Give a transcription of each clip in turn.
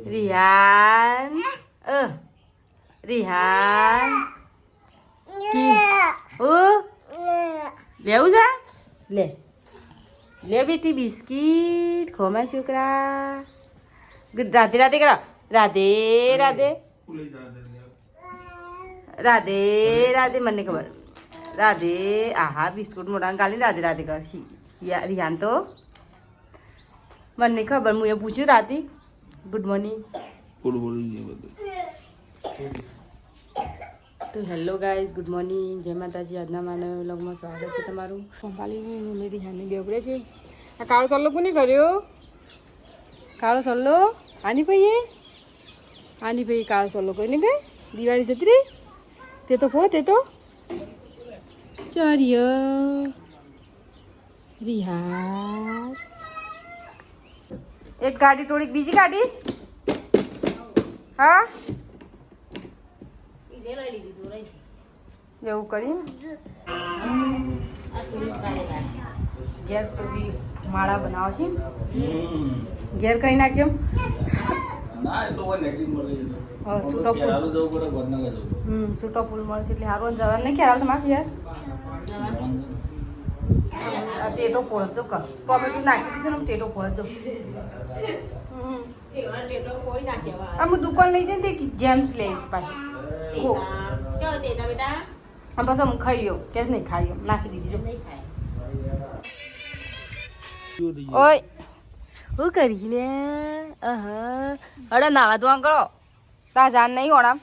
રિહાન રિહાન લેવું છે લે લે બેટી બિસ્કીટ ખોમાં છોકરા રાધે રાધે કરો રાધે રાધે રાધે રાધે મને ખબર રાધે આહા બિસ્કુટ મોટા ગાલી રાધે રાધે કર રિહાન તો મને ખબર હું એ પૂછ્યું રાતી ગુડ મોર્નિંગ તો હેલો ગાઈઝ ગુડ મોર્નિંગ જય માતાજી આજના માનવ વ્લોગમાં સ્વાગત છે તમારું સંભાળીને મેં રિહાનને બેવડે છે આ કાળો સલ્લો કોને કર્યો કાળો સલ્લો આની ભાઈ કાળો સલ્લો કોઈને ગઈ દિવાળી જતી રહી તે તો ચાર્ય રિહાન એક ગાડી થોડીક બીજી ગાડી હા એવું કરી ઘેર સુધી માળા બનાવો છે ઘેર કઈ નાખ્યો છૂટો ફૂલ મળશે એટલે સારું જવાનું નહીં ખ્યાલ તમારે યાર ટેટો પોળજો કર ટોમેટો નાખી દીધું ને ટેટો પોળજો હું દુકાન લઈ જઈને તે જેમ્સ લઈશ પાછી પછી હું ખાઈ લ્યો કે નહીં ખાઈ લ્યો નાખી દીધી ઓય શું કરી લે અડે નાવા ધોવા કરો તા જાન નહીં હોણા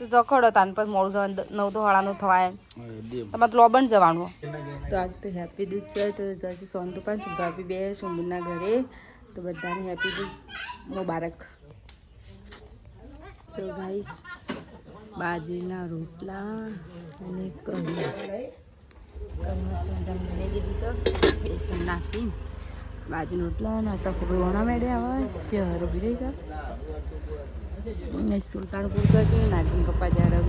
તું જખડો તાન પછી મોડું જવાનું 9 તો હળાનું થવાય તમારે લોબન જવાનું તો આજ તો હેપી દૂધ છે તો જશે સોન તો પણ ભાભી બે સોમના ઘરે તો બધાને હેપી દૂધ મુબારક તો ગાઈસ બાજરીના રોટલા અને કઢી જમીને દીધી છે બેસન નાખી બાજરીના રોટલા અને તો રોણા મેળ્યા હોય શહેરો બી રહી છે સુલતાનપુર છે નાગીન પપ્પા જ્યારે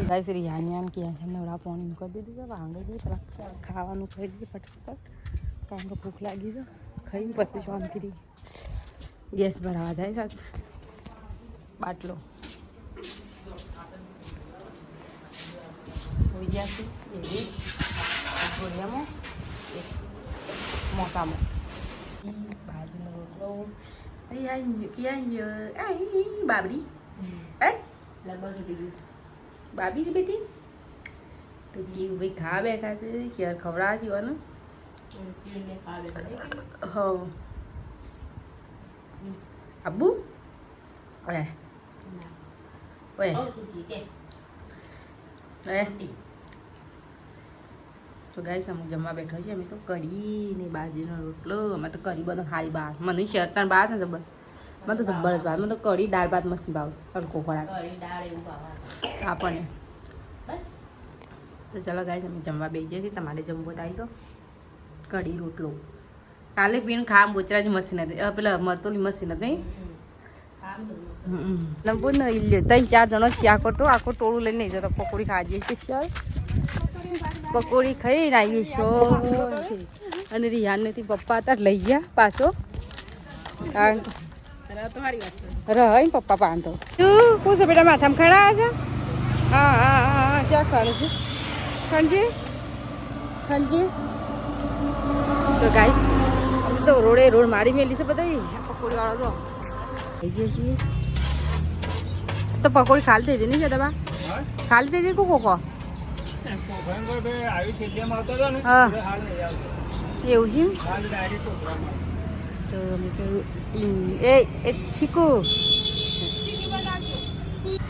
ગાઈસ રિહાન કે નવડા પાણી કરી દીધું છે વાંગી દીધું ખાવાનું ખાઈ દીધું ફટાફટ કારણ કે ભૂખ લાગી છે ખાઈને પછી શાંતિથી ગેસ ભરાવા જાય સાચ બાટલો હોઈ ગયા છે એવી ગોળિયામાં એક મોટામાં બાજરીનો રોટલો બાબરી બાબી બેટી તો ભાઈ ખા બેઠા છે શેર ખવડાવે છે એવાનું હા અબ્બુ ઓય ઓય તો ગાઈસ અમે જમવા બેઠો છે અમે તો કઢી ને બાજરીનો રોટલો અમે તો કઢી બધો હારી બાર મને શેરતાન બાર છે જબર મને તો જબર જ બાર મને તો કઢી દાળ ભાત મસ્ત ભાવ હલકો ખોરાક આપણને તો ચાલો ગાઈસ અમે જમવા બેસી જઈએ તમારે જમવું આવી તો કઢી રોટલો કાલે પીને ખામ બોચરાજી મશીન હતી પેલા મરતોલી મશીન હતી લંબુ ને લ્યો 3-4 જણો ચા કરતો આખો ટોળું લઈને નહીં જતો પકોડી ખાવા જઈએ શિક્ષણ પકોડી ખાઈને આવીએ છો અને રિહાનથી પપ્પા હતા લઈ ગયા પાછો રહી પપ્પા પાંધો તું શું છે બેટા માથામાં ખડા છે હા શા ખાડે છે ખંજી તો ગાઈસ તો રોડ મારી મેલી છે બધા પકોડી વાળો તો થઈ ગયો છીએ તો પકોડી ખાલી થઈ જઈ નહીં છે દબા ખાલી થઈ જાય કોકો એવું છે તો અમે કહ્યું એ ચીકુ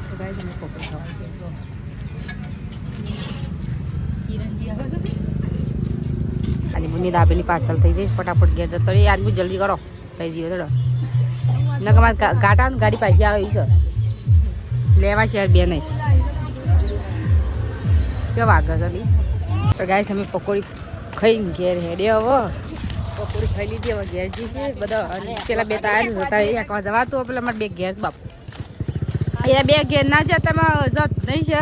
તો ગાઈસ અમે પકોડી ખાવા આની બુની દાબેલી પાર્સલ થઈ જઈશ ફટાફટ ઘેર જતો રે યાર જલ્દી કરો થઈ ગયો ચડો ન કે મારે ગાટા ગાડી પાછી આવે છે લેવા શેર બે નહીં કેવા વાગે છે બી તો ગાઈસ અમે પકોડી ખાઈને ઘેર હેડે હવે પકોડી ખાઈ લીધી હવે ઘેર જઈએ બધા પેલા બે તાર જવાતું પેલા મારે બે ઘેર બાપ અહીંયા બે ઘેર ના જતા જત નહીં છે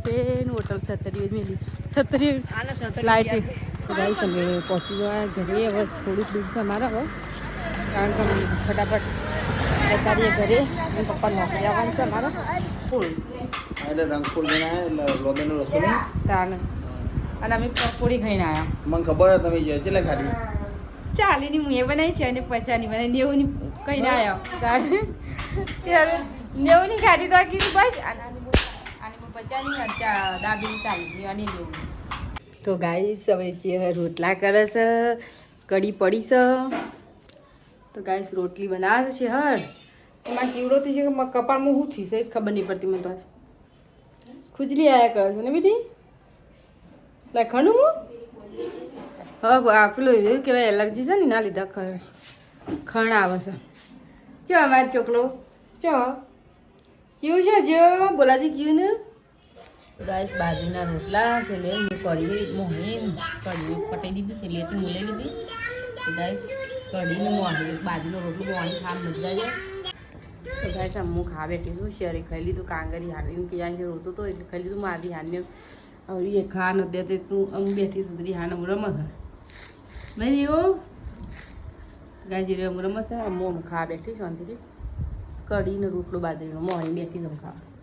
તેનું હોટલ છત્રી મેલી છત્રી લાઈટ ગાઈસ અમે પહોંચી ગયા ઘરે હવે થોડુંક દૂર છે અમારા હવે કારણ કે ફટાફટ જતા રહીએ ઘરે પપ્પા નોકરી આવવાનું છે અમારે ફૂલ એટલે રંગપુર જઈને આવ્યા એટલે લોબેનો રસો નહીં તાને અને અમે પકોડી ખાઈને આવ્યા મને ખબર હોય તમે કેટલા ખાધી 40 ની મુએ બનાવી છે અને 50 ની બનાવી 90 ની ખાઈને આવ્યા તાને 90 ની ખાધી તો આ કીધું બસ આની 50 ની દાબી 40 ની અને 90 તો ગાઈસ હવે જે રોટલા કરે છે કઢી પડી છે તો ગાઈસ રોટલી બનાવે છે હર એમાં કેવડોથી છે કે કપાળમાં શું થયું છે ખબર નહીં પડતી મને તો ખુજલી આયા કરે છે ને બેટી લખણું હું હા પેલું એવું કહેવાય એલર્જી છે ને ના લીધા ખણ આવે છે ચો અમારો છોકરો ચો કેવું છે જો બોલાજી કેવું ને ગાઈસ બાજરીના રોટલા છે લે હું કઢી મોહી કઢી પટાઈ દીધી છે લેતી મુલે લીધી તો ગાઈસ કઢીને મોહી બાજરીનો રોટલો મોહી ખાવા મજા જાય તો ગાઈસ હું ખાવા બેઠી છું શેરી ખાઈ લીધું કાંગરી હારીને ક્યાં રોતું તો એટલે ખાઈ લીધું મારી હારને હવે એ ખા નથી દે તું હું બેઠી સુધી હાને રમસ નહીં એવું ગાય રમસ હું ખાવા બેઠી શાંતિથી કઢીને રોટલો બાજરીનો મોહી બેઠી છું ખાવા